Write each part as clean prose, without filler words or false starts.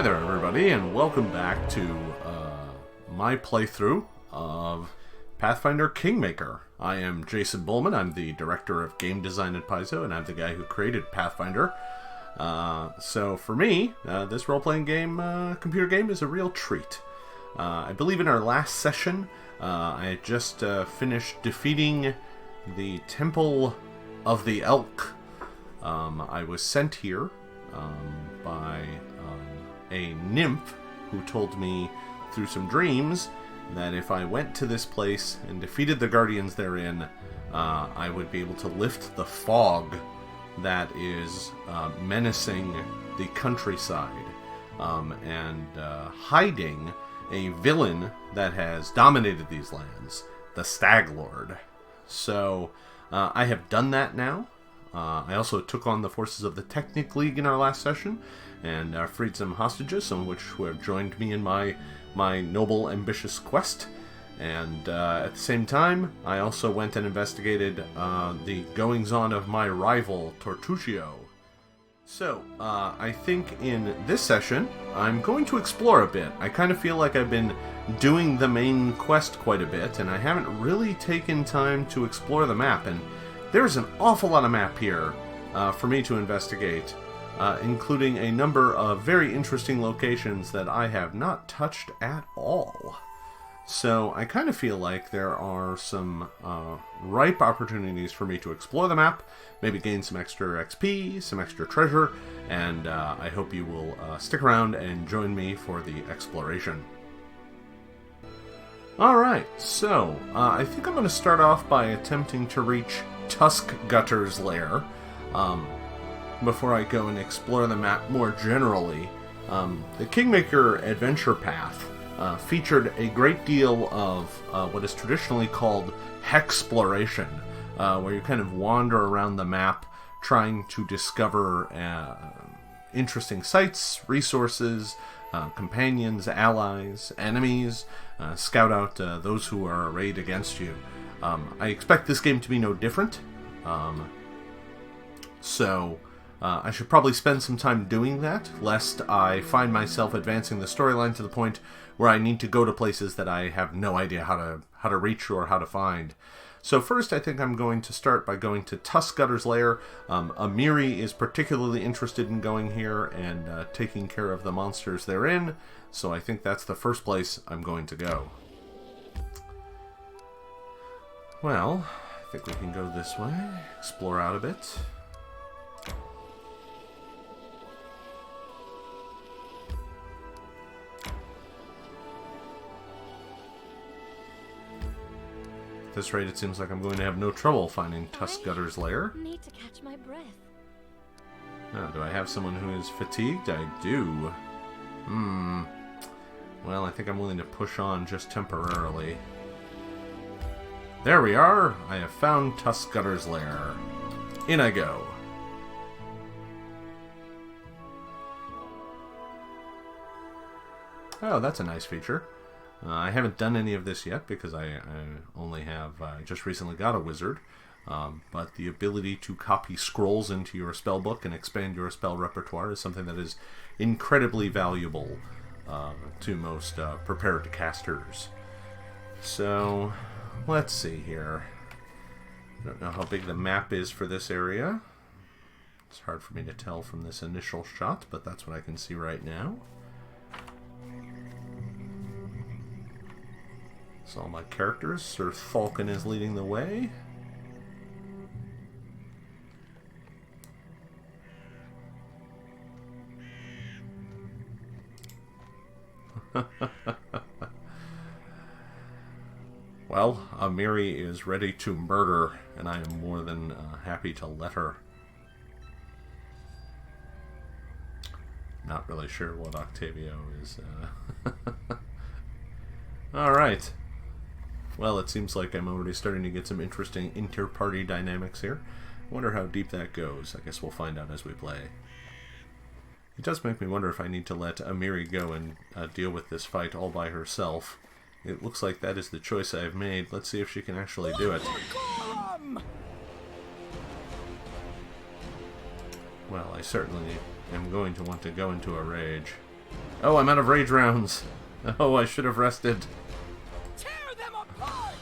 Hi there everybody, and welcome back to my playthrough of Pathfinder Kingmaker. I am Jason Bulmahn. I'm the director of game design at Paizo, and I'm the guy who created Pathfinder. So for me, this role-playing game, computer game, is a real treat. I believe in our last session, I had just finished defeating the Temple of the Elk. I was sent here by a nymph who told me through some dreams that if I went to this place and defeated the guardians therein, I would be able to lift the fog that is menacing the countryside and hiding a villain that has dominated these lands, the Stag Lord. So I have done that now. I also took on the forces of the Technic League in our last session, and freed some hostages, some of which have joined me in my noble, ambitious quest. And at the same time, I also went and investigated the goings-on of my rival, Tortuccio. So, I think in this session, I'm going to explore a bit. I kind of feel like I've been doing the main quest quite a bit, and I haven't really taken time to explore the map, and there's an awful lot of map here for me to investigate, including a number of very interesting locations that I have not touched at all. So I kind of feel like there are some ripe opportunities for me to explore the map, maybe gain some extra XP, some extra treasure, and I hope you will stick around and join me for the exploration. Alright, so I think I'm going to start off by attempting to reach Tuskgutter's lair. Before I go and explore the map more generally, the Kingmaker adventure path featured a great deal of what is traditionally called hexploration, where you kind of wander around the map trying to discover interesting sites, resources, companions, allies, enemies, scout out those who are arrayed against you. I expect this game to be no different, so I should probably spend some time doing that, lest I find myself advancing the storyline to the point where I need to go to places that I have no idea how to reach or how to find. So first, I think I'm going to start by going to Tuskgutter's lair. Amri is particularly interested in going here and taking care of the monsters therein, so I think that's the first place I'm going to go. Well, I think we can go this way, explore out a bit. At this rate, it seems like I'm going to have no trouble finding Tuskgutter's lair. Need to catch my breath. Oh, do I have someone who is fatigued? I do. Well, I think I'm willing to push on just temporarily. There we are! I have found Tuskgutter's lair. In I go. Oh, that's a nice feature. I haven't done any of this yet because I only have just recently got a wizard, but the ability to copy scrolls into your spellbook and expand your spell repertoire is something that is incredibly valuable to most prepared casters. So, let's see here. I don't know how big the map is for this area. It's hard for me to tell from this initial shot, but that's what I can see right now. So all my characters, Sir Thalkin is leading the way. Well, Amri is ready to murder, and I am more than happy to let her. Not really sure what Octavia is. Alright. Well, it seems like I'm already starting to get some interesting inter-party dynamics here. I wonder how deep that goes. I guess we'll find out as we play. It does make me wonder if I need to let Amri go and deal with this fight all by herself. It looks like that is the choice I've made. Let's see if she can actually do it. Well, I certainly am going to want to go into a rage. Oh, I'm out of rage rounds. Oh, I should have rested. Tear them apart!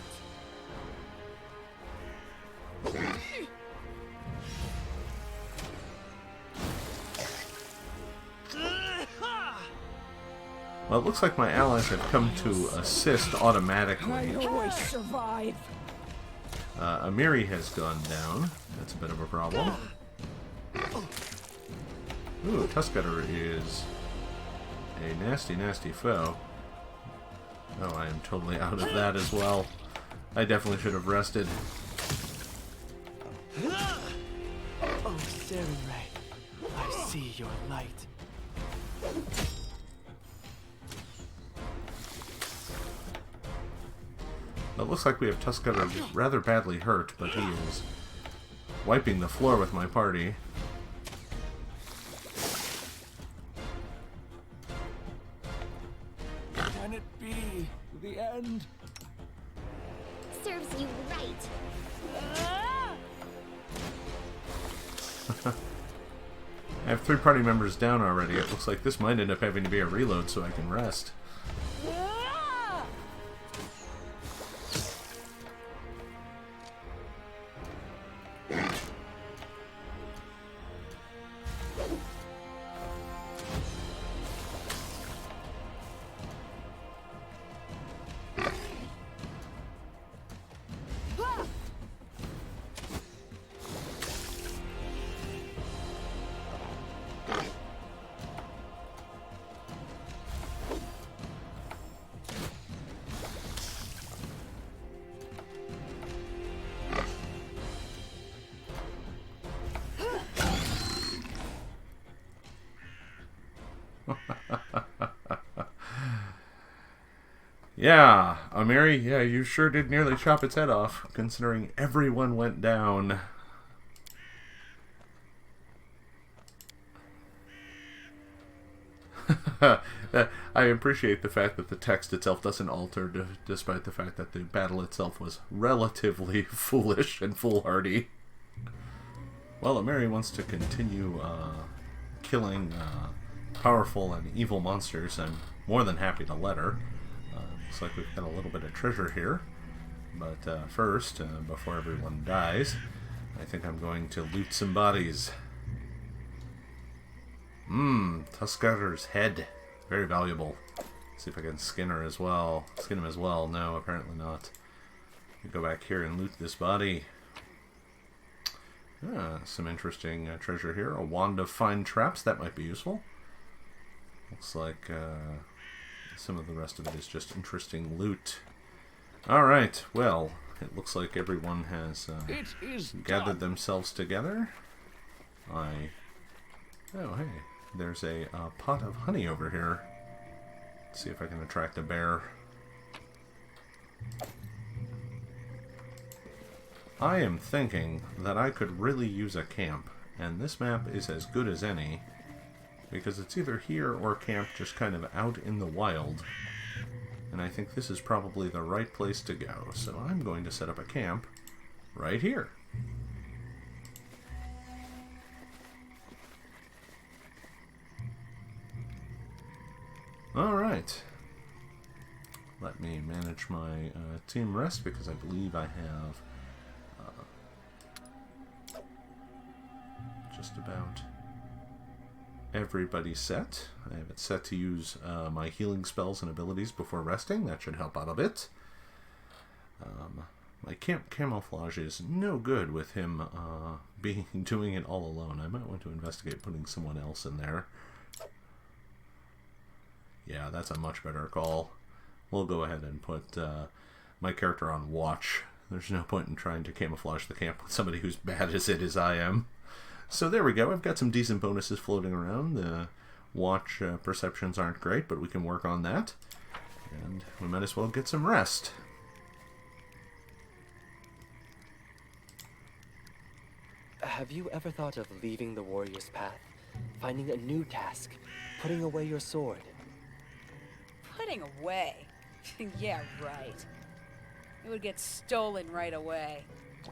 Well, it looks like my allies have come to assist automatically. I always survive. Amri has gone down. That's a bit of a problem. Ooh, Tuskgutter is a nasty, nasty foe. Oh, I am totally out of that as well. I definitely should have rested. Oh, Sarenrae, I see your light. It looks like we have Tuskgutter rather badly hurt, but he is wiping the floor with my party. Can it be the end? Serves you right. I have 3 party members down already. It looks like this might end up having to be a reload so I can rest. Yeah, Amri, yeah, you sure did nearly chop its head off, considering everyone went down. I appreciate the fact that the text itself doesn't alter, despite the fact that the battle itself was relatively foolish and foolhardy. Well, Amri wants to continue killing powerful and evil monsters. I'm more than happy to let her. Looks like we've got a little bit of treasure here. But first, before everyone dies, I think I'm going to loot some bodies. Tuskgutter's head. Very valuable. Let's see if I can skin her as well. Skin him as well. No, apparently not. Go back here and loot this body. Some interesting treasure here. A wand of fine traps. That might be useful. Looks like some of the rest of it is just interesting loot. Alright, well, it looks like everyone has gathered themselves together. Oh, hey, there's a pot of honey over here. Let's see if I can attract a bear. I am thinking that I could really use a camp, and this map is as good as any, because it's either here or camp just kind of out in the wild. And I think this is probably the right place to go, so I'm going to set up a camp right here. Alright. Let me manage my team rest, because I believe I have just about everybody set. I have it set to use my healing spells and abilities before resting. That should help out a bit. My camp camouflage is no good with him doing it all alone. I might want to investigate putting someone else in there. Yeah, that's a much better call. We'll go ahead and put my character on watch. There's no point in trying to camouflage the camp with somebody who's bad as it as I am. So there we go. I've got some decent bonuses floating around. The watch perceptions aren't great, but we can work on that. And we might as well get some rest. Have you ever thought of leaving the warrior's path? Finding a new task? Putting away your sword? Putting away? Yeah, right. It would get stolen right away.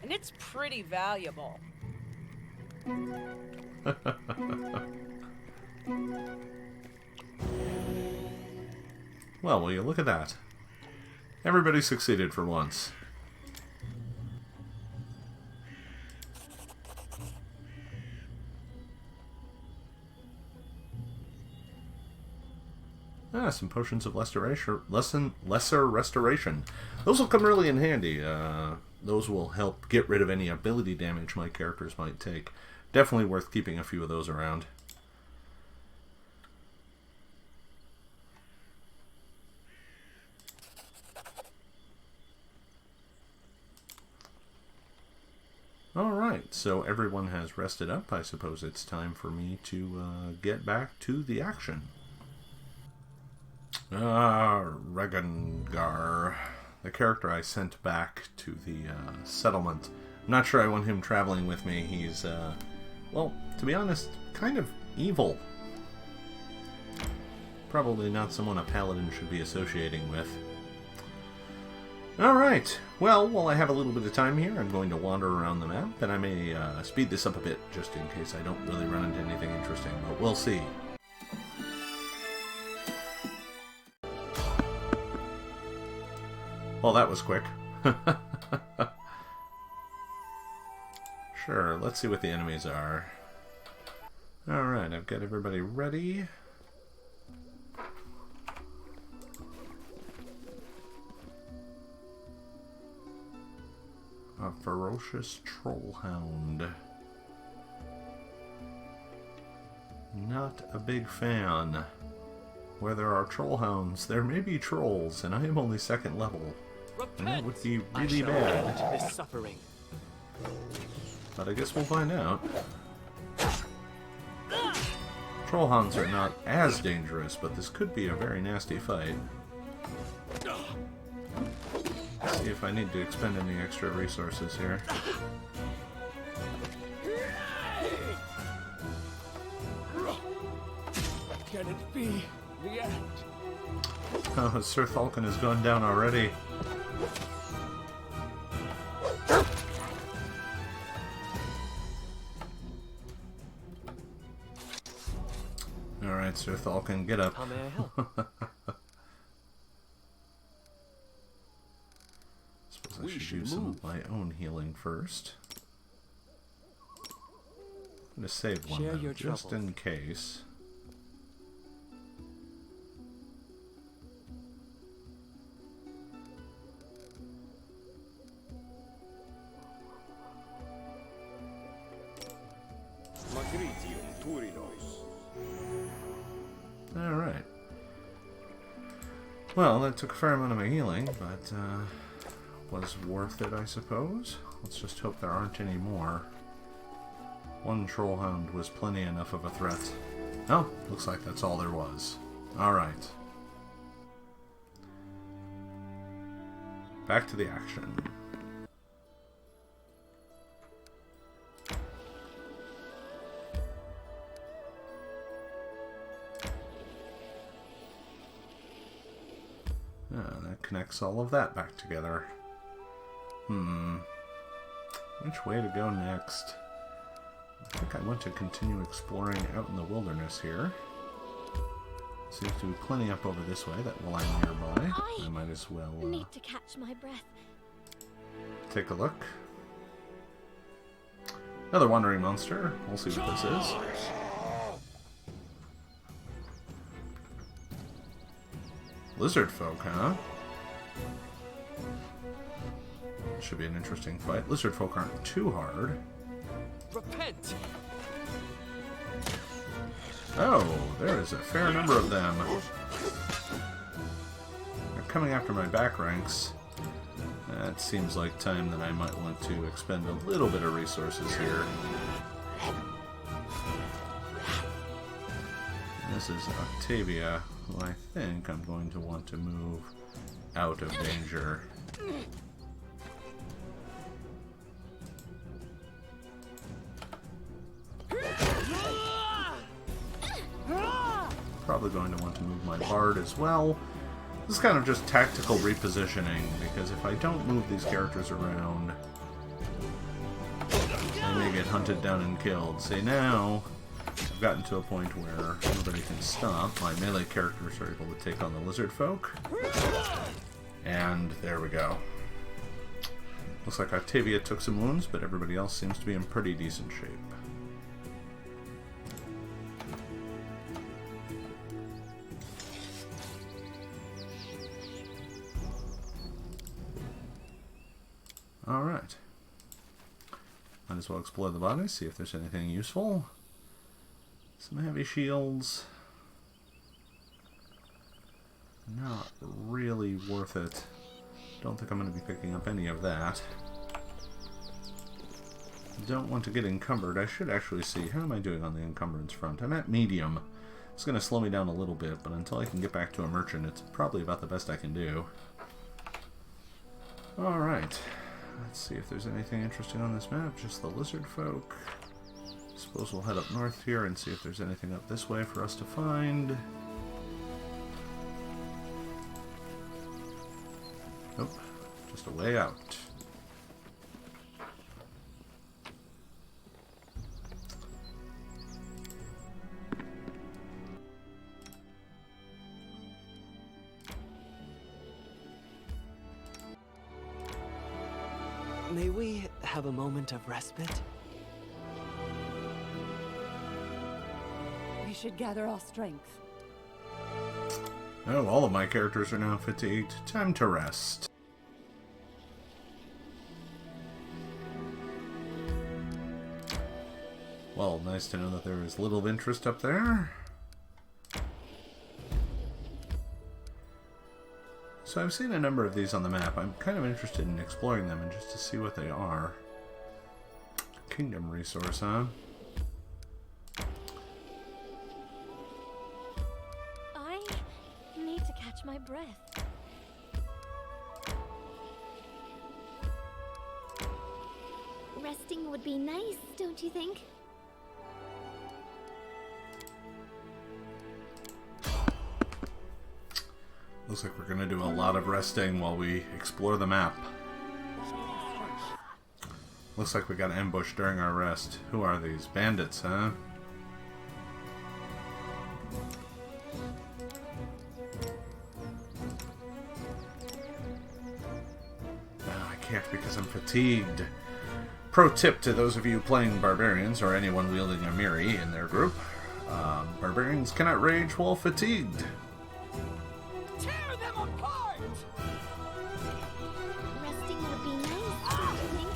And it's pretty valuable. Well, will you look at that? Everybody succeeded for once. Ah, some potions of lesser restoration. Those will come really in handy. Those will help get rid of any ability damage my characters might take. Definitely worth keeping a few of those around. Alright, so everyone has rested up. I suppose it's time for me to get back to the action. Regan, the character I sent back to the settlement. I'm not sure I want him traveling with me. He's, well, to be honest, kind of evil. Probably not someone a paladin should be associating with. Alright, well, while I have a little bit of time here, I'm going to wander around the map, and I may speed this up a bit, just in case I don't really run into anything interesting, but we'll see. Well, that was quick. Sure, let's see what the enemies are. Alright, I've got everybody ready. A ferocious troll hound. Not a big fan. Where there are troll hounds, there may be trolls, and I am only 2nd level. And that would be really bad. This suffering. But I guess we'll find out. Troll hounds are not as dangerous, but this could be a very nasty fight. Let's see if I need to expend any extra resources here. Can it be the end? Oh, Sir Thalkin has gone down already. Alright, Sir Thalkin, get up. How may I help? Suppose I should use some of my own healing first. I'm going to save one, though, just in case. Alright. Well, that took a fair amount of my healing, but was worth it, I suppose. Let's just hope there aren't any more. One trollhound was plenty enough of a threat. Oh, looks like that's all there was. Alright. Back to the action. That connects all of that back together. Which way to go next? I think I want to continue exploring out in the wilderness here. Seems to be plenty up over this way that while I'm nearby, I might as well need to catch my breath. Take a look. Another wandering monster. We'll see what this is. Lizardfolk, huh? Should be an interesting fight. Lizardfolk aren't too hard. Repent! Oh, there is a fair number of them. They're coming after my back ranks. That seems like time that I might want to expend a little bit of resources here. This is Octavia, who I think I'm going to want to move out of danger. Probably going to want to move my bard as well. This is kind of just tactical repositioning, because if I don't move these characters around, they may get hunted down and killed. See, now I've gotten to a point where nobody can stop. My melee characters are able to take on the Lizardfolk. And there we go. Looks like Octavia took some wounds, but everybody else seems to be in pretty decent shape. Alright. Might as well explore the body, see if there's anything useful. Some heavy shields. Not really worth it. Don't think I'm going to be picking up any of that. Don't want to get encumbered. I should actually see, how am I doing on the encumbrance front? I'm at medium. It's going to slow me down a little bit, but until I can get back to a merchant, it's probably about the best I can do. Alright. Let's see if there's anything interesting on this map. Just the Lizardfolk. Suppose we'll head up north here and see if there's anything up this way for us to find. Nope. Just a way out. May we have a moment of respite? We should gather our strength. Oh, all of my characters are now fatigued. Time to rest. Well, nice to know that there is little interest up there. So I've seen a number of these on the map. I'm kind of interested in exploring them and just to see what they are. Kingdom resource, huh? I need to catch my breath. Resting would be nice, don't you think? Looks like we're going to do a lot of resting while we explore the map. Looks like we got ambushed during our rest. Who are these? Bandits, huh? Oh, I can't because I'm fatigued. Pro tip to those of you playing barbarians or anyone wielding Amri in their group. Barbarians cannot rage while fatigued. Resting would be nice, don't you think?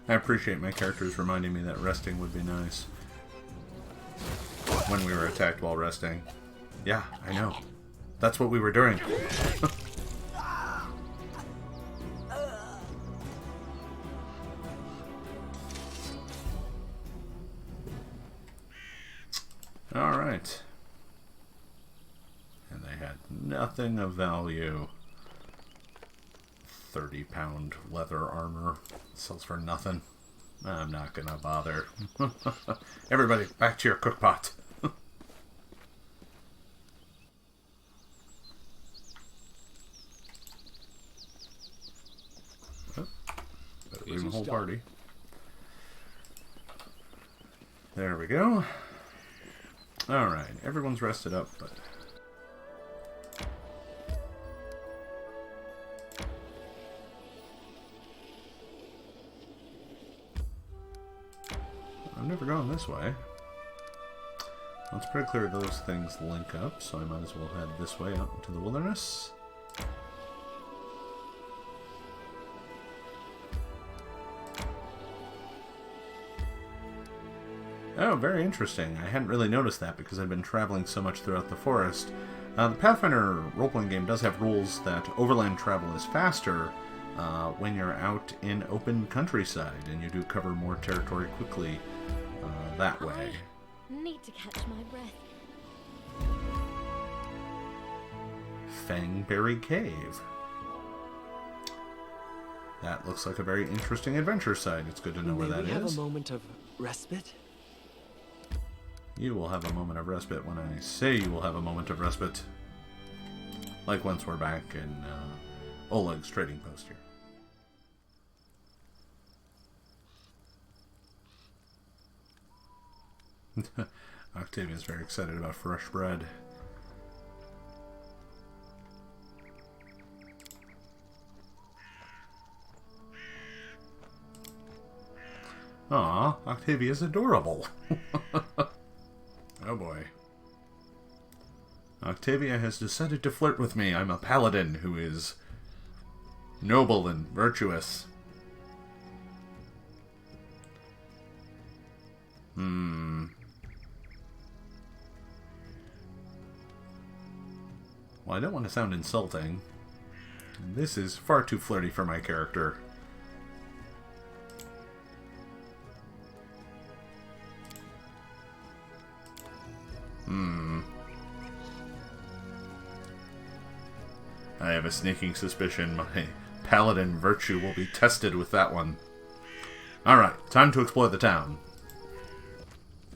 I appreciate my characters reminding me that resting would be nice. When we were attacked while resting. Yeah, I know. That's what we were doing. Alright. And they had nothing of value. 30-pound leather armor. Sells for nothing. I'm not gonna bother. Everybody, back to your cookpot. Oh, better bring the whole party. There we go. Alright, everyone's rested up, but... I've never gone this way. Well, it's pretty clear those things link up, so I might as well head this way out into the wilderness. Oh, very interesting. I hadn't really noticed that because I've been traveling so much throughout the forest. The Pathfinder role-playing game does have rules that overland travel is faster when you're out in open countryside, and you do cover more territory quickly that way. I need to catch my breath. Fangberry Cave. That looks like a very interesting adventure site. It's good to know where that May we have is. a moment of respite? You will have a moment of respite when I say you will have a moment of respite. Like once we're back in Oleg's trading post here. Octavia is very excited about fresh bread. Aw, Octavia's adorable. Oh boy. Octavia has decided to flirt with me. I'm a paladin who is noble and virtuous. Well, I don't want to sound insulting. This is far too flirty for my character. I have a sneaking suspicion my paladin virtue will be tested with that one. Alright, time to explore the town.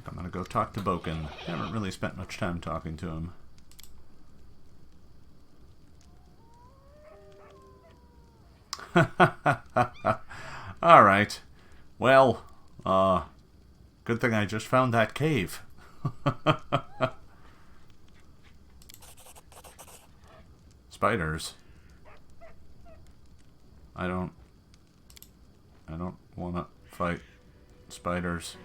I'm gonna go talk to Boken. Haven't really spent much time talking to him. Alright. Well, good thing I just found that cave. Spiders. I don't want to fight spiders.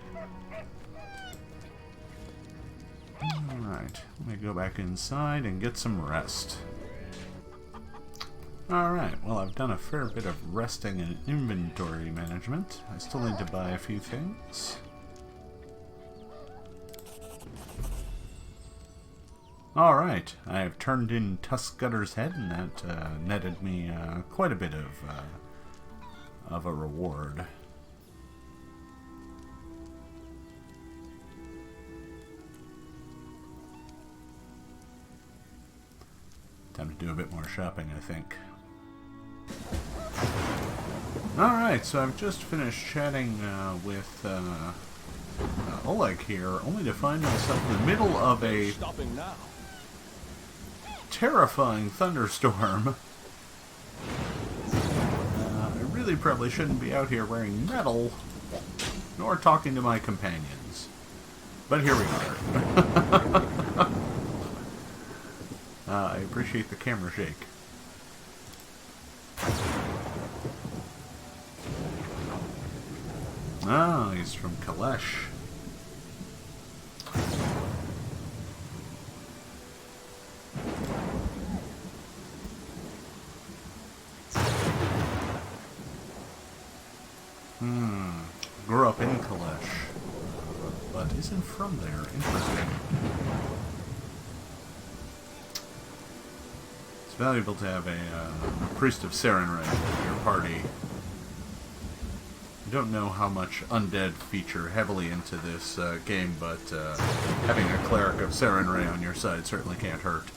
Alright, let me go back inside and get some rest. Alright, well, I've done a fair bit of resting and inventory management. I still need to buy a few things. Alright, I have turned in Tuskgutter's head, and that netted me quite a bit of a reward. Time to do a bit more shopping, I think. Alright, so I've just finished chatting with Oleg here, only to find myself in the middle of a terrifying thunderstorm. I really probably shouldn't be out here wearing metal, nor talking to my companions. But here we are. I appreciate the camera shake. Oh, he's from Kalesh. Grew up in Kalesh, but isn't from there. Interesting. It's valuable to have a priest of Sarenrae in your party. I don't know how much undead feature heavily into this game, but having a cleric of Sarenrae on your side certainly can't hurt.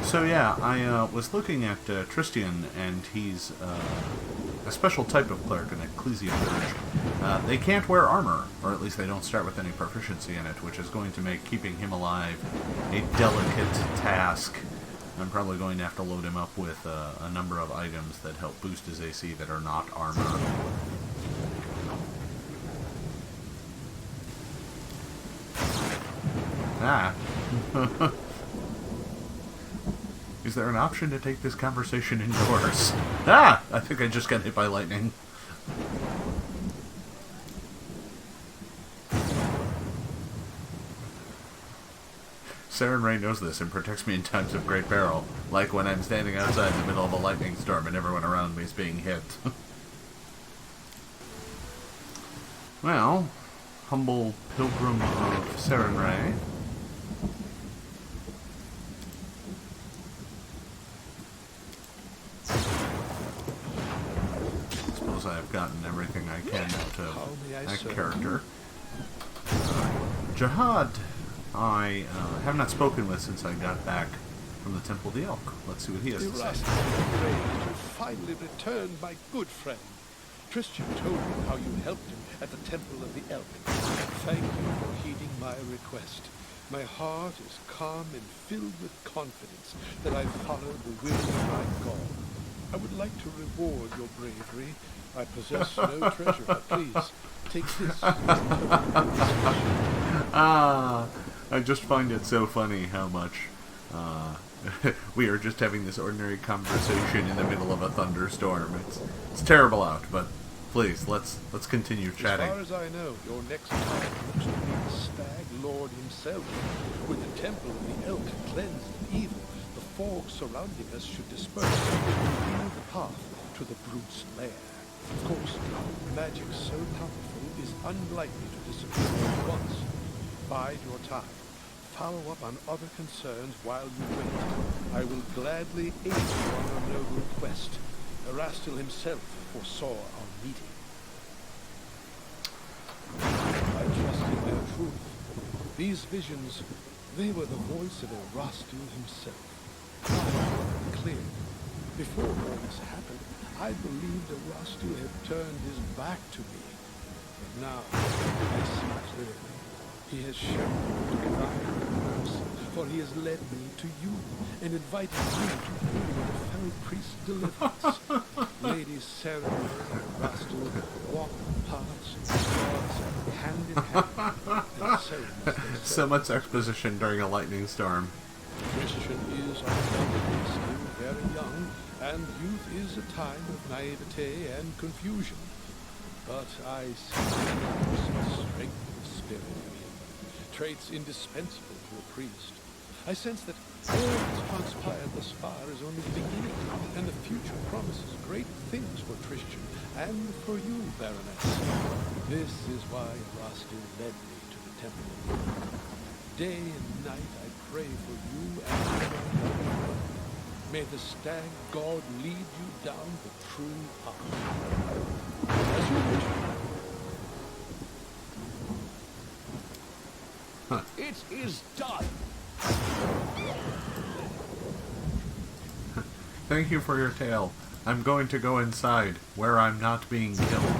So yeah, I was looking at Tristian, and he's a special type of cleric, an ecclesiarch. They can't wear armor, or at least they don't start with any proficiency in it, which is going to make keeping him alive a delicate task. I'm probably going to have to load him up with a number of items that help boost his AC that are not armor. Ah. Is there an option to take this conversation indoors? Ah! I think I just got hit by lightning. Sarenrae knows this and protects me in times of great peril, like when I'm standing outside in the middle of a lightning storm and everyone around me is being hit. Well, humble pilgrim of Sarenrae. I've gotten everything I can out of that character. Jihad, I have not spoken with since I got back from the Temple of the Elk. Let's see what he has to say. You finally returned, my good friend. Tristian told me how you helped him at the Temple of the Elk. Thank you for heeding my request. My heart is calm and filled with confidence that I follow the will of my God. I would like to reward your bravery. I possess no treasure, but please, take this. Ah, I just find it so funny how much we are just having this ordinary conversation in the middle of a thunderstorm. It's terrible out, but please, let's continue chatting. As far as I know, your next target looks to be the Stag Lord himself. With the temple of the elk cleansed of evil, the fog surrounding us should disperse and reveal the path to the brute's lair. Of course, magic so powerful is unlikely to disappear at once. Bide your time. Follow up on other concerns while you wait. I will gladly aid you on your noble quest. Erastil himself foresaw our meeting. I trust in their truth. These visions, they were the voice of Erastil himself. Clear. Before all this happened, I believed Erastil had turned his back to me. But now, I see clearly. He has shown me divine mercy, for he has led me to you and invited you to bring the fellow priest's deliverance. Lady Sarah and Erastil walk the paths of the gods hand in hand, and so must they say. So much exposition during a lightning storm. Tristian is undoubtedly still very young, and youth is a time of naivete and confusion. But I see some strength of spirit in him, traits indispensable to a priest. I sense that all that's transpired thus far is only the beginning, and the future promises great things for Tristian and for you, Baroness. This is why Erastil led me to the temple. Day and night I pray for you and for my loved one. May the stag god lead you down the true path. As you wish. It is done. Thank you for your tale. I'm going to go inside, where I'm not being killed.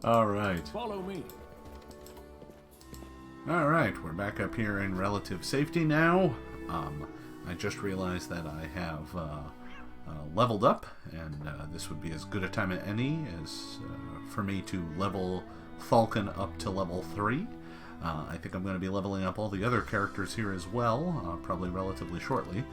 Alright. Follow me. Alright, we're back up here in relative safety now. I just realized that I have leveled up, and this would be as good a time as any as for me to level Falken up to level 3. I think I'm going to be leveling up all the other characters here as well, probably relatively shortly.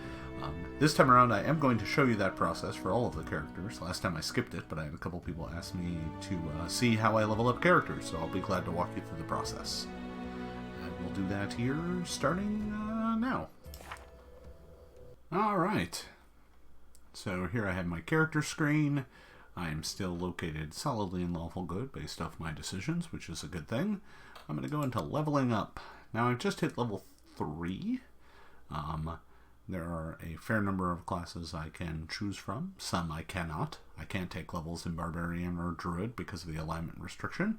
This time around I am going to show you that process for all of the characters. Last time I skipped it, but I had a couple people ask me to see how I level up characters, so I'll be glad to walk you through the process. And we'll do that here starting now. Alright. So here I have my character screen. I am still located solidly in lawful good based off my decisions, which is a good thing. I'm going to go into leveling up. Now I've just hit level 3. There are a fair number of classes I can choose from. Some I cannot. I can't take levels in Barbarian or Druid because of the alignment restriction.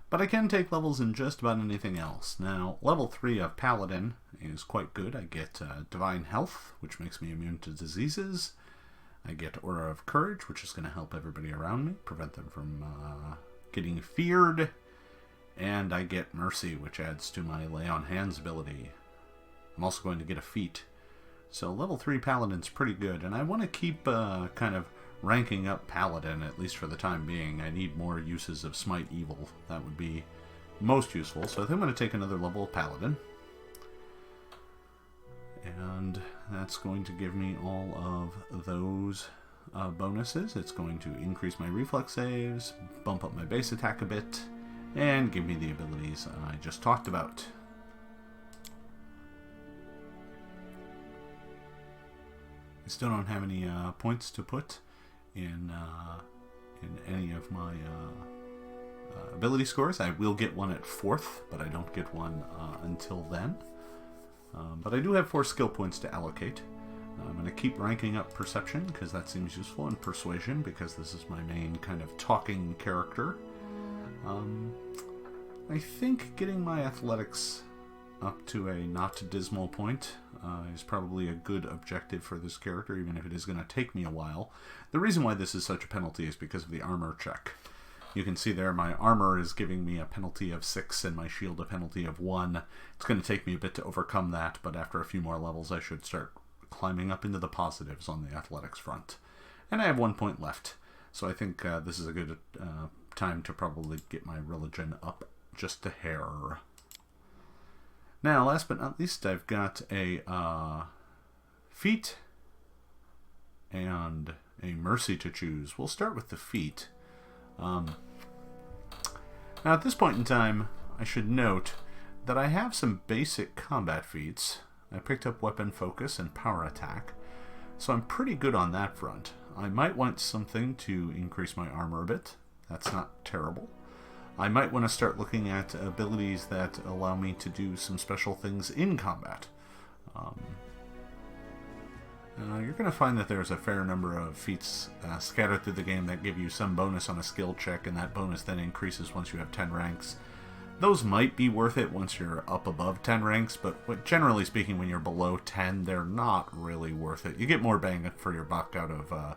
But I can take levels in just about anything else. Now, level 3 of Paladin is quite good. I get Divine Health, which makes me immune to diseases. I get Aura of Courage, which is going to help everybody around me, prevent them from getting feared. And I get Mercy, which adds to my Lay on Hands ability. I'm also going to get a feat. So level 3 Paladin's pretty good, and I want to keep kind of ranking up Paladin, at least for the time being. I need more uses of Smite Evil. That would be most useful. So I think I'm going to take another level of Paladin. And that's going to give me all of those bonuses. It's going to increase my reflex saves, bump up my base attack a bit, and give me the abilities I just talked about. I still don't have any points to put in any of my ability scores. I will get one at 4th, but I don't get one until then. But I do have 4 skill points to allocate. I'm going to keep ranking up Perception, because that seems useful, and Persuasion, because this is my main kind of talking character. I think getting my Athletics up to a not dismal point is probably a good objective for this character, even if it is going to take me a while. The reason why this is such a penalty is because of the armor check. You can see there my armor is giving me a penalty of 6 and my shield a penalty of 1. It's going to take me a bit to overcome that, but after a few more levels I should start climbing up into the positives on the athletics front. And I have 1 point left, so I think this is a good time to probably get my religion up just a hair. Now, last but not least, I've got a feat and a mercy to choose. We'll start with the feat. Now, at this point in time, I should note that I have some basic combat feats. I picked up weapon focus and power attack, so I'm pretty good on that front. I might want something to increase my armor a bit. That's not terrible. I might want to start looking at abilities that allow me to do some special things in combat. You're going to find that there's a fair number of feats scattered through the game that give you some bonus on a skill check, and that bonus then increases once you have 10 ranks. Those might be worth it once you're up above 10 ranks, but generally speaking, when you're below 10, they're not really worth it. You get more bang for your buck out of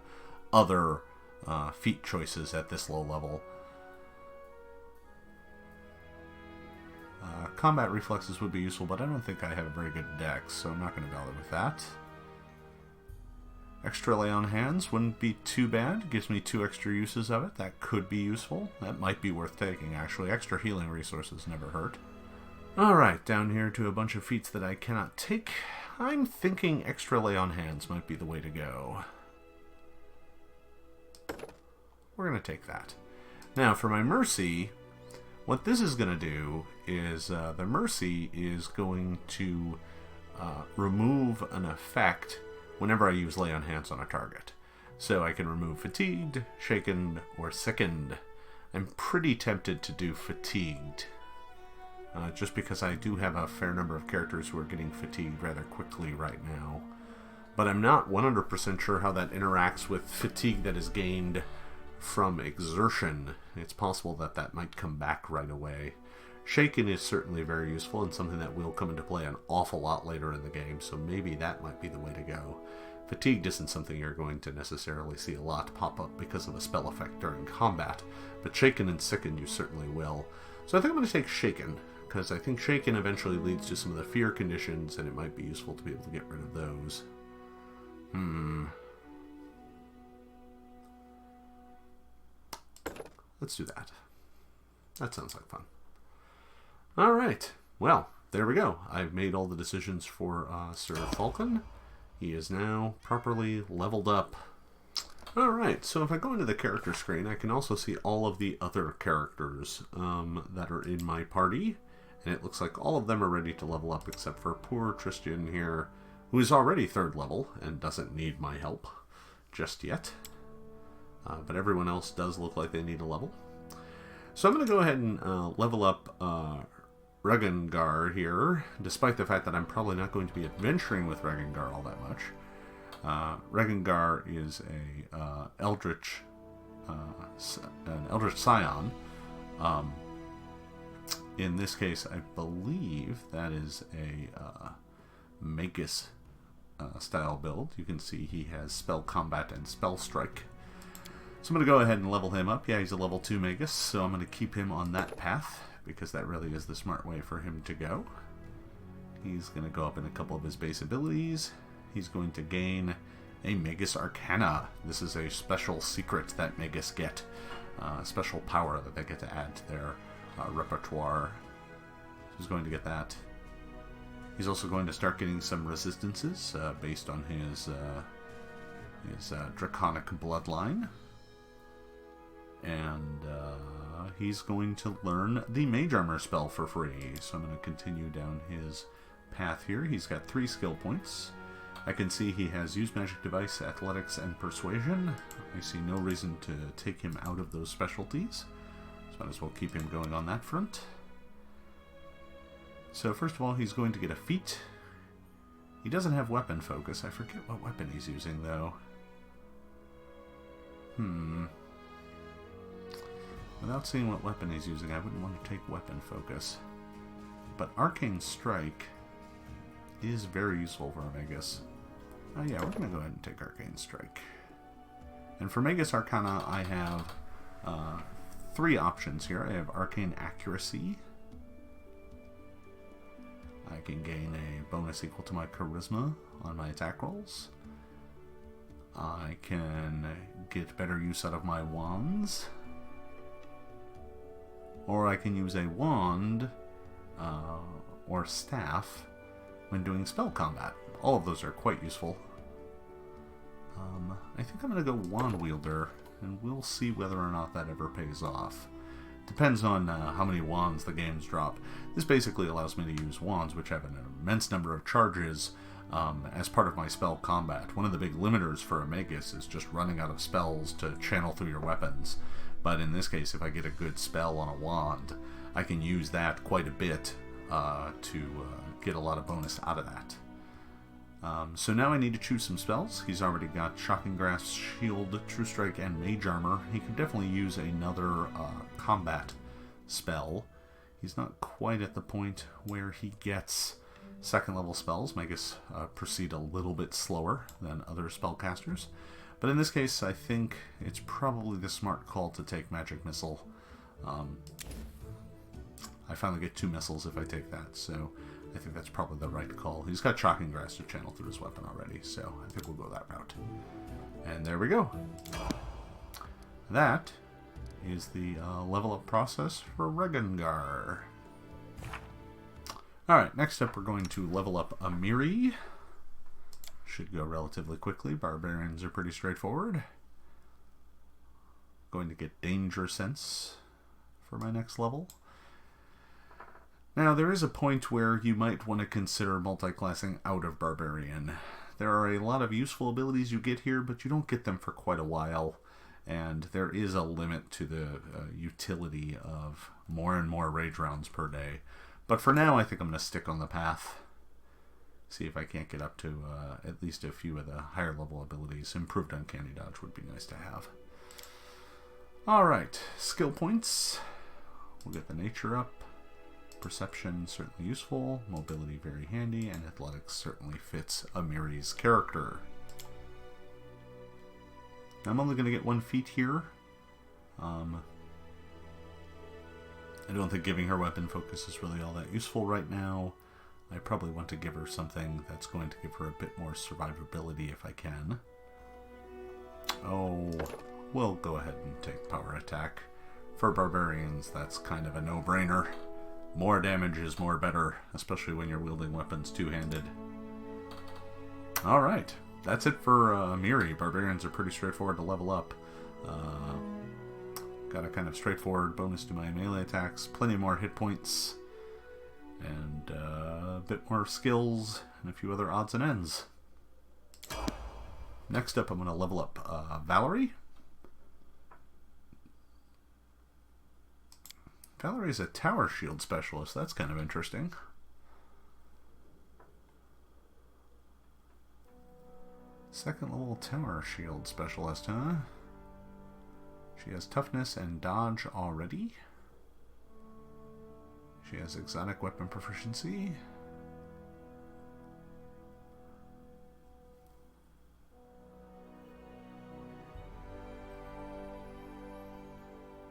other feat choices at this low level. Combat reflexes would be useful, but I don't think I have a very good dex, so I'm not going to bother with that. Extra lay on hands wouldn't be too bad. It gives me 2 extra uses of it. That could be useful. That might be worth taking, actually. Extra healing resources never hurt. Alright, down here to a bunch of feats that I cannot take. I'm thinking extra lay on hands might be the way to go. We're going to take that. Now, for my mercy, what this is going to do is the mercy is going to remove an effect whenever I use lay on hands on a target. So I can remove fatigued, shaken, or sickened. I'm pretty tempted to do fatigued, just because I do have a fair number of characters who are getting fatigued rather quickly right now. But I'm not 100% sure how that interacts with fatigue that is gained from exertion. It's possible that that might come back right away. Shaken is certainly very useful and something that will come into play an awful lot later in the game, so maybe that might be the way to go. Fatigued isn't something you're going to necessarily see a lot pop up because of a spell effect during combat, but Shaken and Sickened you certainly will. So I think I'm going to take Shaken, because I think Shaken eventually leads to some of the fear conditions, and it might be useful to be able to get rid of those. Let's do that. That sounds like fun. Alright, well, there we go. I've made all the decisions for Sir Falken. He is now properly leveled up. Alright, so if I go into the character screen, I can also see all of the other characters that are in my party. And it looks like all of them are ready to level up except for poor Tristian here, who is already 3rd level and doesn't need my help just yet. But everyone else does look like they need a level. So I'm going to go ahead and level up Regan here, despite the fact that I'm probably not going to be adventuring with Regan all that much. Regan is an eldritch scion. In this case, I believe that is a Magus style build. You can see he has Spell Combat and Spell Strike. So I'm going to go ahead and level him up. Yeah, he's a level 2 Magus, so I'm going to keep him on that path, because that really is the smart way for him to go. He's going to go up in a couple of his base abilities. He's going to gain a Magus Arcana. This is a special secret that Magus get. A special power that they get to add to their repertoire. So he's going to get that. He's also going to start getting some resistances based on his draconic bloodline. And he's going to learn the Mage Armor spell for free. So I'm going to continue down his path here. He's got 3 skill points. I can see he has Use Magic Device, Athletics, and Persuasion. I see no reason to take him out of those specialties. So might as well keep him going on that front. So first of all, he's going to get a feat. He doesn't have weapon focus. I forget what weapon he's using, though. Without seeing what weapon he's using, I wouldn't want to take weapon focus. But Arcane Strike is very useful for Magus. Oh yeah, we're going to go ahead and take Arcane Strike. And for Magus Arcana, I have 3 options here. I have Arcane Accuracy. I can gain a bonus equal to my Charisma on my attack rolls. I can get better use out of my wands. Or I can use a wand or staff when doing spell combat. All of those are quite useful. I think I'm going to go Wand Wielder, and we'll see whether or not that ever pays off. Depends on how many wands the games drop. This basically allows me to use wands, which have an immense number of charges, as part of my spell combat. One of the big limiters for a Magus is just running out of spells to channel through your weapons. But in this case, if I get a good spell on a wand, I can use that quite a bit to get a lot of bonus out of that. So now I need to choose some spells. He's already got Shocking Grasp, Shield, True Strike, and Mage Armor. He could definitely use another combat spell. He's not quite at the point where he gets second level spells. Magus proceed a little bit slower than other spellcasters. But in this case, I think it's probably the smart call to take Magic Missile. I finally get 2 missiles if I take that, so I think that's probably the right call. He's got Shocking Grass to channel through his weapon already, so I think we'll go that route. And there we go. That is the level up process for Regan. Alright, next up we're going to level up Amri. Should go relatively quickly. Barbarians are pretty straightforward. Going to get Danger Sense for my next level. Now, there is a point where you might want to consider multiclassing out of Barbarian. There are a lot of useful abilities you get here, but you don't get them for quite a while, and there is a limit to the utility of more and more rage rounds per day. But for now, I think I'm going to stick on the path. See if I can't get up to at least a few of the higher level abilities. Improved Uncanny Dodge would be nice to have. Alright, skill points. We'll get the nature up. Perception, certainly useful. Mobility, very handy. And athletics certainly fits Amiri's character. I'm only going to get 1 feat here. I don't think giving her weapon focus is really all that useful right now. I probably want to give her something that's going to give her a bit more survivability if I can. Oh, we'll go ahead and take power attack. For barbarians, that's kind of a no-brainer. More damage is more better, especially when you're wielding weapons two-handed. Alright, that's it for Amri. Barbarians are pretty straightforward to level up. Got a kind of straightforward bonus to my melee attacks, plenty more hit points, and a bit more skills, and a few other odds and ends. Next up, I'm going to level up Valerie. Valerie's a tower shield specialist. That's kind of interesting. Second level tower shield specialist, huh? She has toughness and dodge already. She has exotic weapon proficiency.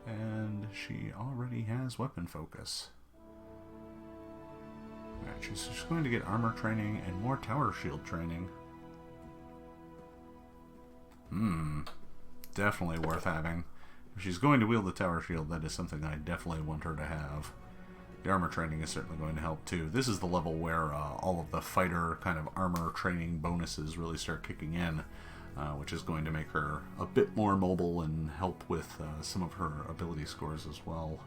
And she already has weapon focus. Alright, she's just going to get armor training and more tower shield training. Definitely worth having. If she's going to wield the tower shield, that is something I definitely want her to have. The armor training is certainly going to help too. This is the level where all of the fighter kind of armor training bonuses really start kicking in. Which is going to make her a bit more mobile and help with some of her ability scores as well.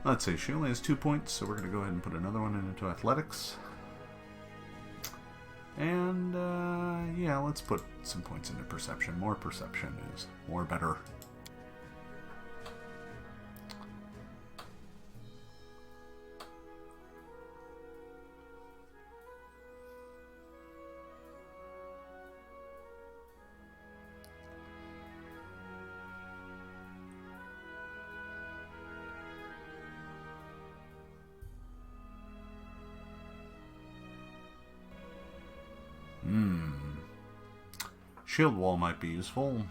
Let's see, she only has 2 points, so we're going to go ahead and put another one into athletics. And, yeah, let's put some points into perception. More perception is more better. Shield wall might be useful.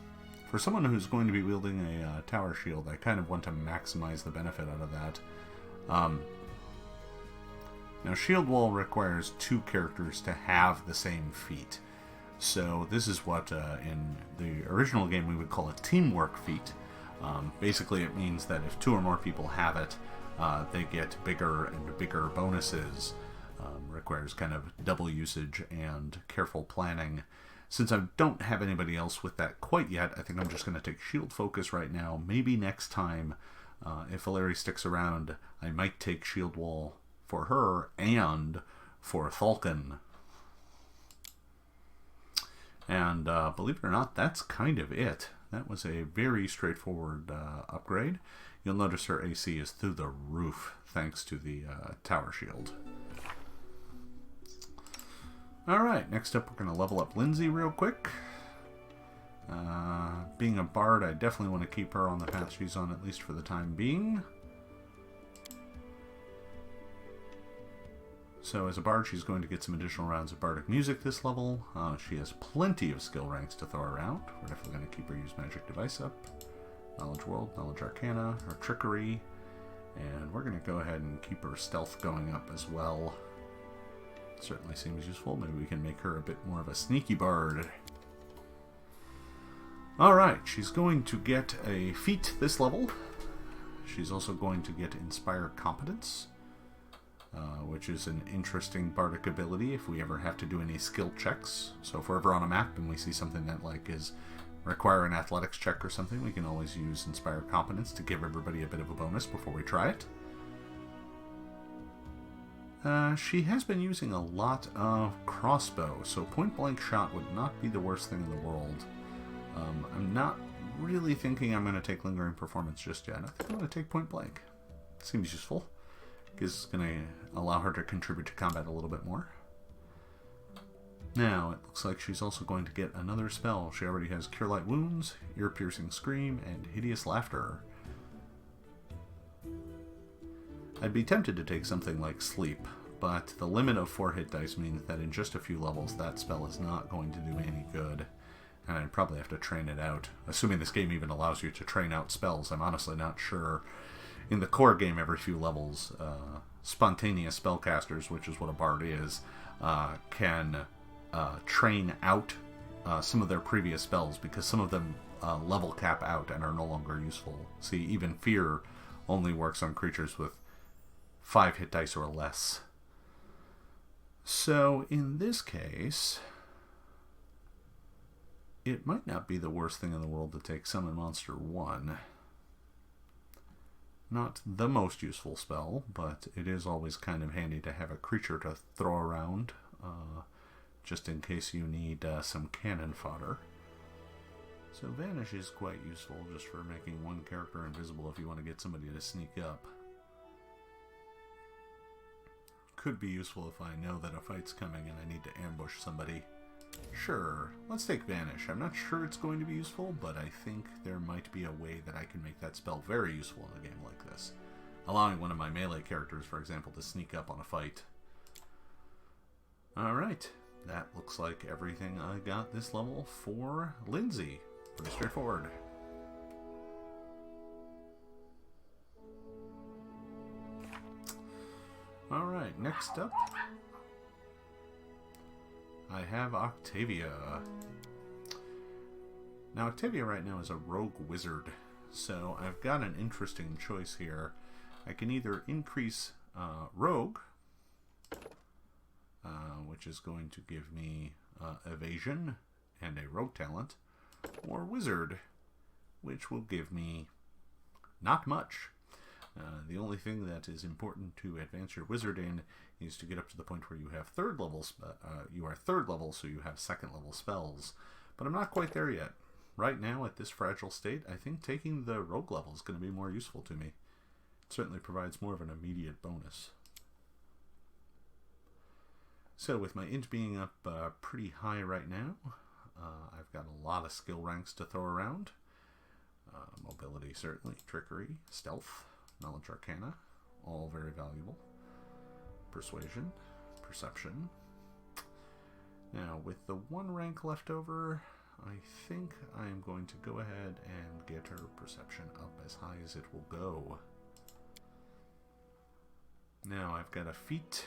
For someone who's going to be wielding a tower shield, I kind of want to maximize the benefit out of that. Now, shield wall requires 2 characters to have the same feat. So this is what in the original game we would call a teamwork feat. Basically, it means that if 2 or more people have it, they get bigger and bigger bonuses. Requires kind of double usage and careful planning. Since I don't have anybody else with that quite yet, I think I'm just going to take shield focus right now. Maybe next time, if Valeri sticks around, I might take shield wall for her and for Falken. And believe it or not, that's kind of it. That was a very straightforward upgrade. You'll notice her AC is through the roof thanks to the tower shield. Alright, next up we're going to level up Lindsay real quick. Being a bard, I definitely want to keep her on the path she's on, at least for the time being. So as a bard, she's going to get some additional rounds of bardic music this level. She has plenty of skill ranks to throw around. We're definitely going to keep her use magic device up. Knowledge world, knowledge arcana, her trickery. And we're going to go ahead and keep her stealth going up as well. Certainly seems useful. Maybe we can make her a bit more of a sneaky bard. Alright, she's going to get a feat this level. She's also going to get Inspire Competence, which is an interesting bardic ability if we ever have to do any skill checks. So if we're ever on a map and we see something that is require an athletics check or something, we can always use Inspire Competence to give everybody a bit of a bonus before we try it. She has been using a lot of crossbow, so point-blank shot would not be the worst thing in the world. I'm not really thinking I'm going to take Lingering Performance just yet. I think I'm going to take point-blank. Seems useful. It's going to allow her to contribute to combat a little bit more. Now, it looks like she's also going to get another spell. She already has Cure Light Wounds, Ear-Piercing Scream, and Hideous Laughter. I'd be tempted to take something like Sleep, but the limit of 4 hit dice means that in just a few levels that spell is not going to do any good, and I'd probably have to train it out. Assuming this game even allows you to train out spells, I'm honestly not sure. In the core game, every few levels, spontaneous spellcasters, which is what a bard is, can train out some of their previous spells, because some of them level cap out and are no longer useful. See, even Fear only works on creatures with 5 hit dice or less. So, in this case, it might not be the worst thing in the world to take Summon Monster 1. Not the most useful spell, but it is always kind of handy to have a creature to throw around, just in case you need some cannon fodder. So Vanish is quite useful just for making one character invisible if you want to get somebody to sneak up. Could be useful if I know that a fight's coming and I need to ambush somebody. Sure, let's take Vanish. I'm not sure it's going to be useful, but I think there might be a way that I can make that spell very useful in a game like this. Allowing one of my melee characters, for example, to sneak up on a fight. Alright, that looks like everything I got this level for Lindsay. Pretty straightforward. Alright, next up, I have Octavia. Now, Octavia right now is a rogue wizard, so I've got an interesting choice here. I can either increase rogue, which is going to give me evasion and a rogue talent, or wizard, which will give me not much. The only thing that is important to advance your wizard in is to get up to the point where you have third level. You are third level, so you have second level spells. But I'm not quite there yet. Right now, at this fragile state, I think taking the rogue level is going to be more useful to me. It certainly provides more of an immediate bonus. So with my int being up pretty high right now, I've got a lot of skill ranks to throw around. Mobility, certainly. Trickery, stealth, knowledge arcana, all very valuable. Persuasion, perception. Now, with the 1 rank left over, I think I am going to go ahead and get her perception up as high as it will go. Now I've got a feat.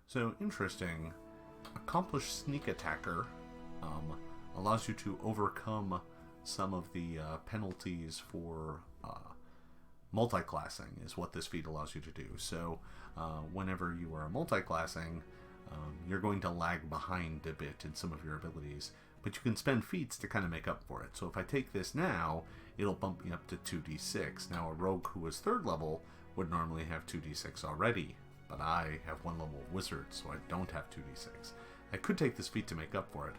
So, interesting. Accomplished Sneak Attacker allows you to overcome some of the penalties for multiclassing, is what this feat allows you to do. So, whenever you are multiclassing, you're going to lag behind a bit in some of your abilities, but you can spend feats to kind of make up for it. So if I take this now, it'll bump me up to 2d6. Now, a rogue who is 3rd level would normally have 2d6 already, but I have 1 level of wizard, so I don't have 2d6. I could take this feat to make up for it,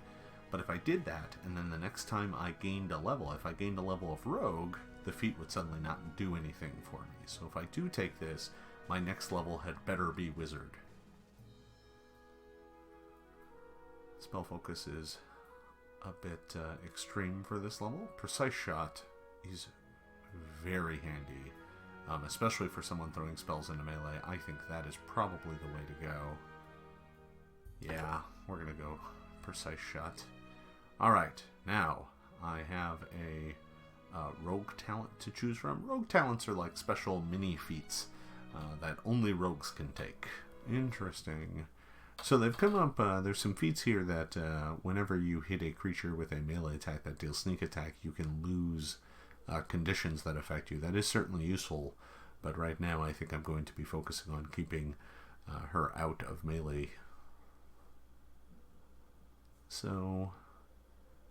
but if I did that, and then the next time I gained a level, if I gained a level of rogue, the feat would suddenly not do anything for me. So if I do take this, my next level had better be wizard. Spell focus is a bit extreme for this level. Precise shot is very handy, especially for someone throwing spells into melee. I think that is probably the way to go. Yeah, we're going to go precise shot. Alright, now I have a rogue talent to choose from. Rogue talents are like special mini feats that only rogues can take. Interesting. So they've come up, there's some feats here that whenever you hit a creature with a melee attack that deals sneak attack, you can lose conditions that affect you. That is certainly useful, but right now I think I'm going to be focusing on keeping her out of melee. So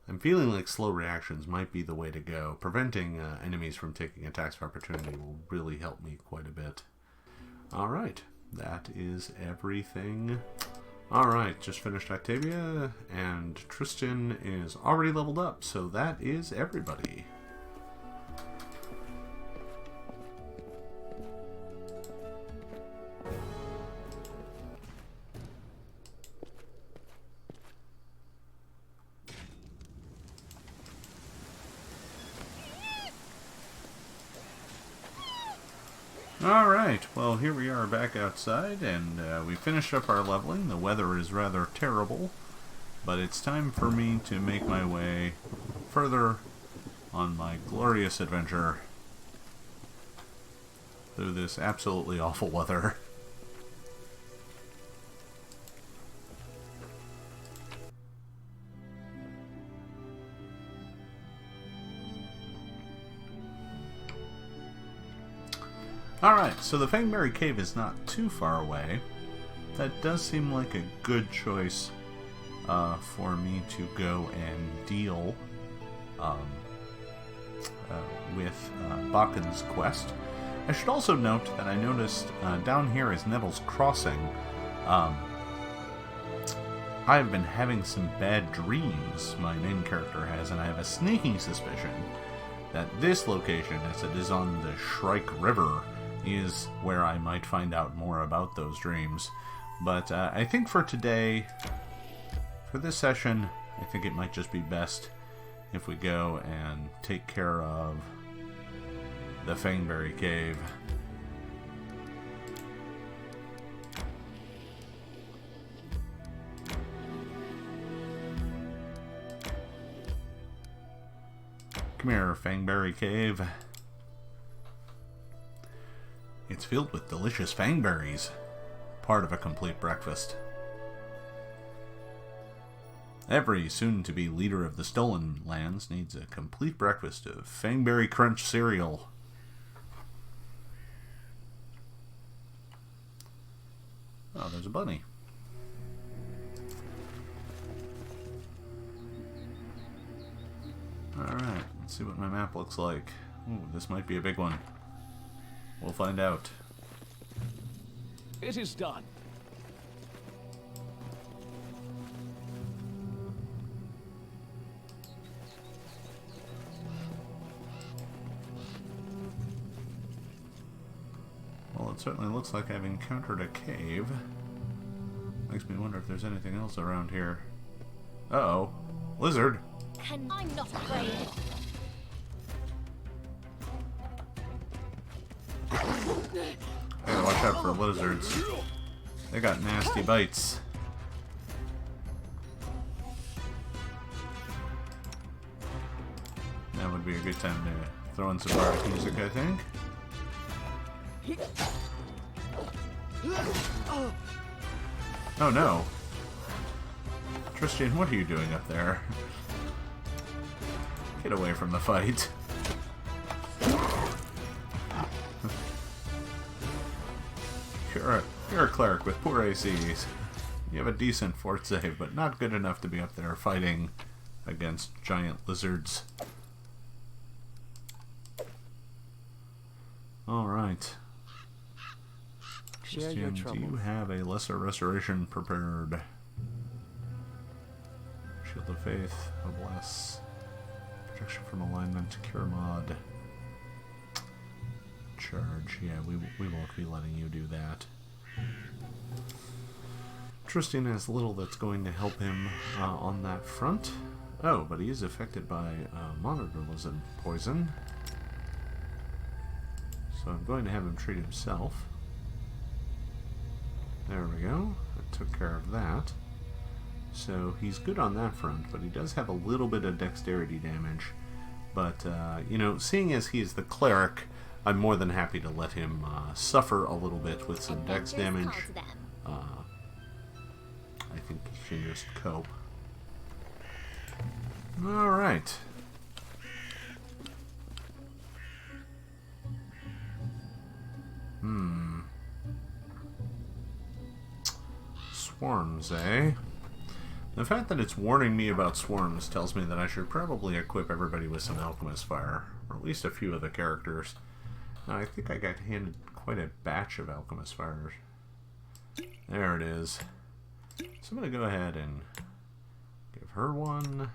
I'm feeling like slow reactions might be the way to go. Preventing enemies from taking attacks of opportunity will really help me quite a bit. Alright, that is everything. Alright, just finished Octavia, and Tristian is already leveled up, so that is everybody. Alright, well here we are back outside, and we finished up our leveling. The weather is rather terrible, but it's time for me to make my way further on my glorious adventure through this absolutely awful weather. Alright, so the Fangberry Cave is not too far away. That does seem like a good choice for me to go and deal with Falken's quest. I should also note that I noticed down here is Nettle's Crossing. I've been having some bad dreams, my main character has, and I have a sneaking suspicion that this location, as it is on the Shrike River, is where I might find out more about those dreams. But I think for today, for this session, I think it might just be best if we go and take care of the Fangberry Cave. Come here, Fangberry Cave. It's filled with delicious fangberries, part of a complete breakfast. Every soon-to-be leader of the Stolen Lands needs a complete breakfast of Fangberry Crunch cereal. Oh, there's a bunny. Alright, let's see what my map looks like. Ooh, this might be a big one. We'll find out. It is done. Well, it certainly looks like I've encountered a cave. Makes me wonder if there's anything else around here. Uh-oh. Lizard! And I'm not afraid. I gotta watch out for lizards. They got nasty bites. That would be a good time to throw in some bardic music, I think. Oh no. Tristian, what are you doing up there? Get away from the fight. You're a cleric with poor ACs. You have a decent fort save, but not good enough to be up there fighting against giant lizards. Alright. Share your Tristian, do troubles. you have a lesser restoration prepared? Shield of Faith, a bless. Protection from alignment, cure mod. Charge, yeah, we won't be letting you do that. Tristian has little that's going to help him on that front. Oh, but he is affected by monitor lizard poison. So I'm going to have him treat himself. There we go. That took care of that. So he's good on that front, but he does have a little bit of dexterity damage. But, you know, seeing as he is the cleric, I'm more than happy to let him suffer a little bit with some dex damage. I think he can just cope. Alright. Swarms, eh? The fact that it's warning me about swarms tells me that I should probably equip everybody with some alchemist fire, or at least a few of the characters. Now, I think I got handed quite a batch of alchemist fires. There it is. So I'm going to go ahead and give her one.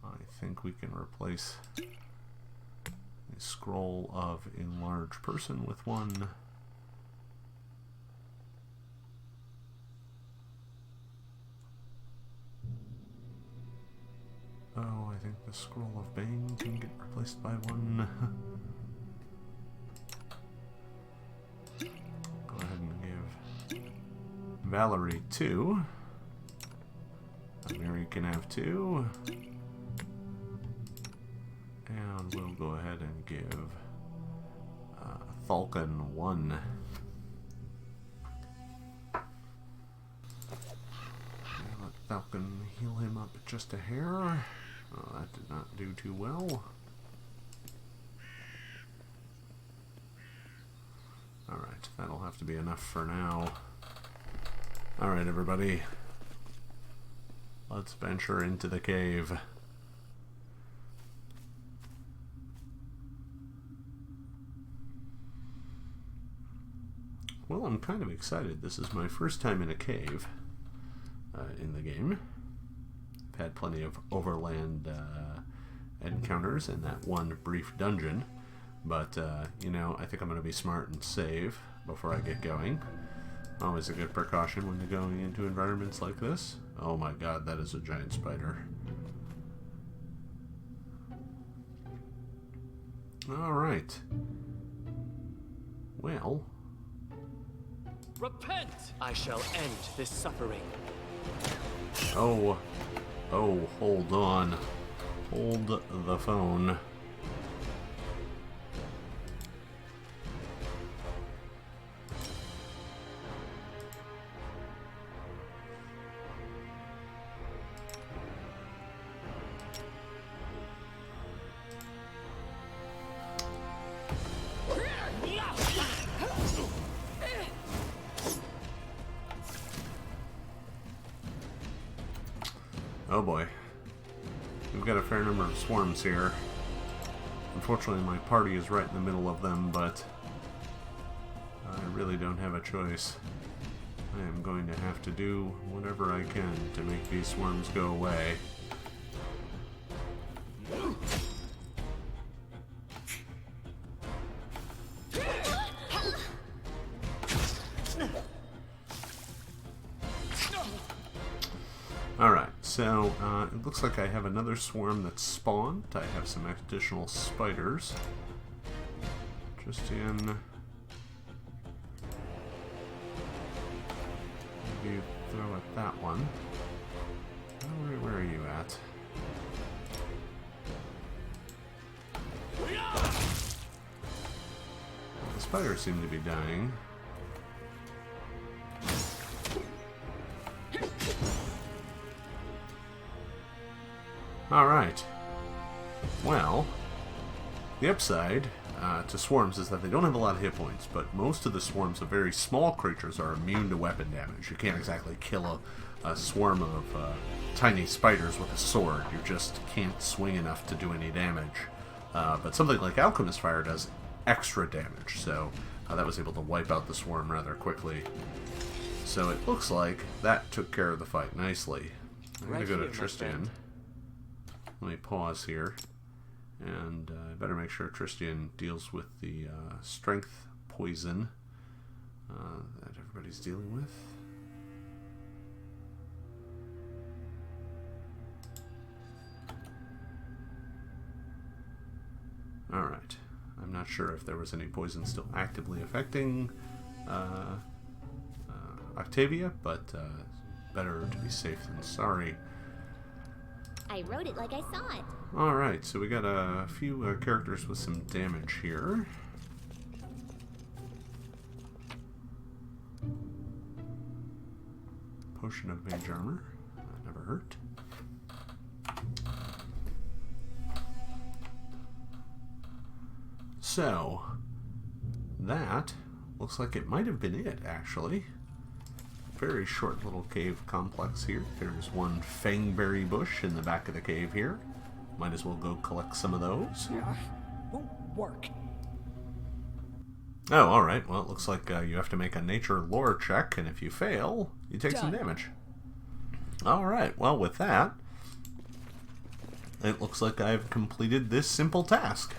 I think we can replace a scroll of enlarge person with one. Oh, I think the scroll of Bane can get replaced by one. Go ahead and give Valerie 2. Amri can have 2. And we'll go ahead and give Falken 1. Let Falken heal him up just a hair. Oh, that did not do too well. Alright, that'll have to be enough for now. Alright, everybody. Let's venture into the cave. Well, I'm kind of excited. This is my first time in a cave in the game. I've had plenty of overland encounters in that one brief dungeon, but you know, I think I'm going to be smart and save before I get going. Always a good precaution when you're going into environments like this. Oh my god, that is a giant spider. Alright. Well. Repent! I shall end this suffering. Oh, hold on. Hold the phone. Oh boy. We've got a fair number of swarms here. Unfortunately, my party is right in the middle of them, but I really don't have a choice. I am going to have to do whatever I can to make these swarms go away. Alright, so it looks like I have another swarm that's spawned. I have some additional spiders. Tristian. you throw at that one. Where are you at? The spiders seem to be dying. Alright. Well, the upside to swarms is that they don't have a lot of hit points, but most of the swarms of very small creatures are immune to weapon damage. You can't exactly kill a swarm of tiny spiders with a sword. You just can't swing enough to do any damage. But something like Alchemist Fire does extra damage, so that was able to wipe out the swarm rather quickly. So it looks like that took care of the fight nicely. I'm going to go to Tristian. Let me pause here. And I better make sure Tristian deals with the strength poison that everybody's dealing with. Alright. I'm not sure if there was any poison still actively affecting Octavia, but better to be safe than sorry. I wrote it like I saw it. Alright, so we got a few characters with some damage here. Potion of Mage Armor. That never hurt. So, that looks like it might have been it, actually. Very short little cave complex here. There's one Fangberry bush in the back of the cave here. Might as well go collect some of those. Won't work. Oh, alright. Well, it looks like you have to make a nature lore check, and if you fail, you take some damage. Alright, well, with that, it looks like I've completed this simple task.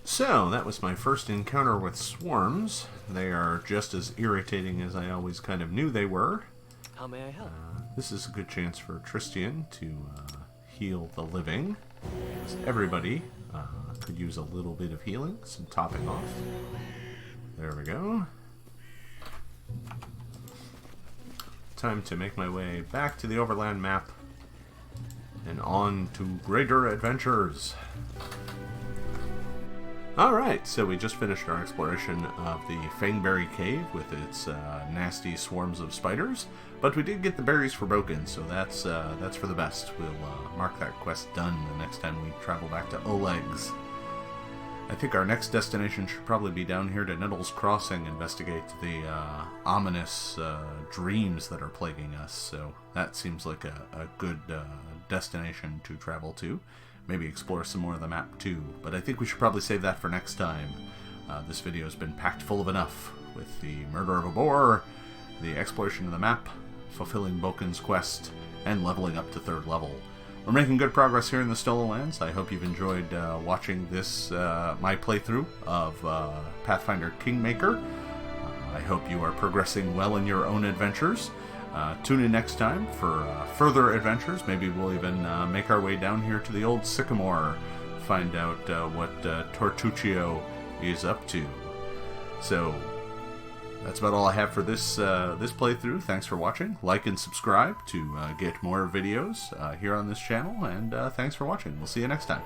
So, that was my first encounter with swarms. They are just as irritating as I always kind of knew they were. How may I help? This is a good chance for Tristian to heal the living. Everybody could use a little bit of healing, some topping off. There we go. Time to make my way back to the Overland map and on to greater adventures. Alright, so we just finished our exploration of the Fangberry Cave with its nasty swarms of spiders, but we did get the berries for Broken, so that's for the best. We'll mark that quest done the next time we travel back to Oleg's. I think our next destination should probably be down here to Nettles Crossing, investigate the ominous dreams that are plaguing us, so that seems like a good destination to travel to. Maybe explore some more of the map too, but I think we should probably save that for next time. This video has been packed full of enough, with the murder of a boar, the exploration of the map, fulfilling Boken's quest, and leveling up to 3rd level. We're making good progress here in the Stolen Lands. I hope you've enjoyed watching this, my playthrough of Pathfinder Kingmaker. I hope you are progressing well in your own adventures. Tune in next time for further adventures. Maybe we'll even make our way down here to the old Sycamore, find out what Tortuccio is up to. So, that's about all I have for this this playthrough. Thanks for watching. Like and subscribe to get more videos here on this channel, and thanks for watching. We'll see you next time.